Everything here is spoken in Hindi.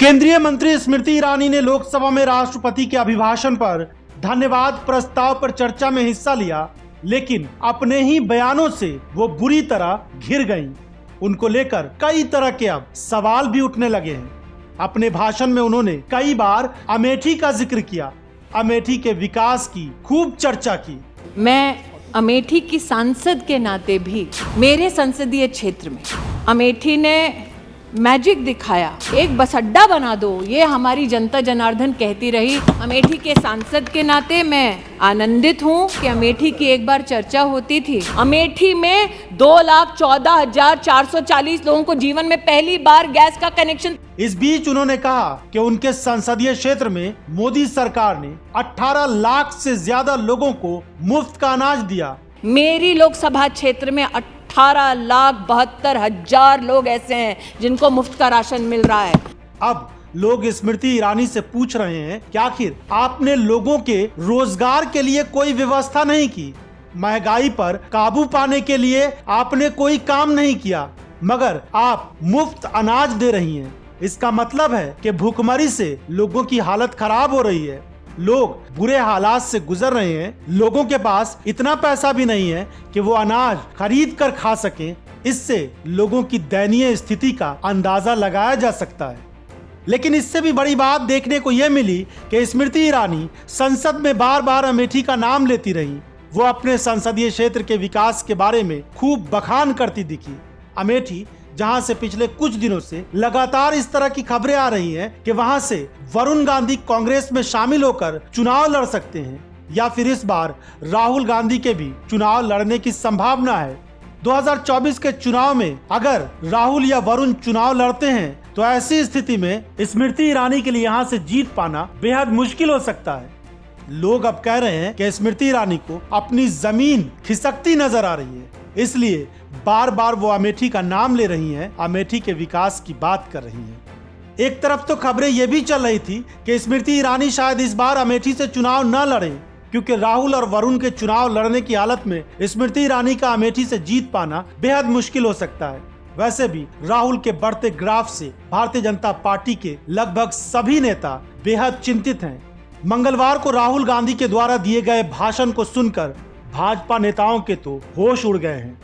केंद्रीय मंत्री स्मृति ईरानी ने लोकसभा में राष्ट्रपति के अभिभाषण पर धन्यवाद प्रस्ताव पर चर्चा में हिस्सा लिया, लेकिन अपने ही बयानों से वो बुरी तरह घिर गईं। उनको लेकर कई तरह के अब सवाल भी उठने लगे हैं। अपने भाषण में उन्होंने कई बार अमेठी का जिक्र किया, अमेठी के विकास की खूब चर्चा की। मैं अमेठी की सांसद के नाते भी मेरे संसदीय क्षेत्र में अमेठी ने मैजिक दिखाया। एक बस अड्डा बना दो, ये हमारी जनता जनार्दन कहती रही। अमेठी के सांसद के नाते मैं आनंदित हूँ कि अमेठी की एक बार चर्चा होती थी। अमेठी में 2,14,440 लोगों को जीवन में पहली बार गैस का कनेक्शन। इस बीच उन्होंने कहा कि उनके संसदीय क्षेत्र में मोदी सरकार ने 18 लाख से ज्यादा लोगों को मुफ्त का अनाज दिया। मेरी लोकसभा क्षेत्र में 18,72,000 लोग ऐसे हैं जिनको मुफ्त का राशन मिल रहा है। अब लोग स्मृति ईरानी से पूछ रहे हैं कि आखिर आपने लोगों के रोजगार के लिए कोई व्यवस्था नहीं की, महंगाई पर काबू पाने के लिए आपने कोई काम नहीं किया, मगर आप मुफ्त अनाज दे रही हैं। इसका मतलब है कि भूखमरी से लोगों की हालत खराब हो रही है, लोग बुरे हालात से गुजर रहे हैं, लोगों के पास इतना पैसा भी नहीं है कि वो अनाज खरीद कर खा सकें। इससे लोगों की दयनीय स्थिति का अंदाजा लगाया जा सकता है। लेकिन इससे भी बड़ी बात देखने को यह मिली कि स्मृति ईरानी संसद में बार बार अमेठी का नाम लेती रही। वो अपने संसदीय क्षेत्र के विकास के बारे में खूब बखान करती दिखी। अमेठी, जहां से पिछले कुछ दिनों से लगातार इस तरह की खबरें आ रही हैं कि वहां से वरुण गांधी कांग्रेस में शामिल होकर चुनाव लड़ सकते हैं, या फिर इस बार राहुल गांधी के भी चुनाव लड़ने की संभावना है। 2024 के चुनाव में अगर राहुल या वरुण चुनाव लड़ते हैं तो ऐसी स्थिति में स्मृति ईरानी के लिए यहां से जीत पाना बेहद मुश्किल हो सकता है। लोग अब कह रहे हैं कि स्मृति ईरानी को अपनी जमीन खिसकती नजर आ रही है, इसलिए बार बार वो अमेठी का नाम ले रही हैं, अमेठी के विकास की बात कर रही हैं। एक तरफ तो खबरें ये भी चल रही थी कि स्मृति ईरानी शायद इस बार अमेठी से चुनाव न लड़ें, क्योंकि राहुल और वरुण के चुनाव लड़ने की हालत में स्मृति ईरानी का अमेठी से जीत पाना बेहद मुश्किल हो सकता है। वैसे भी राहुल के बढ़ते ग्राफ से भारतीय जनता पार्टी के लगभग सभी नेता बेहद चिंतित हैं। मंगलवार को राहुल गांधी के द्वारा दिए गए भाषण को सुनकर भाजपा नेताओं के तो होश उड़ गए हैं।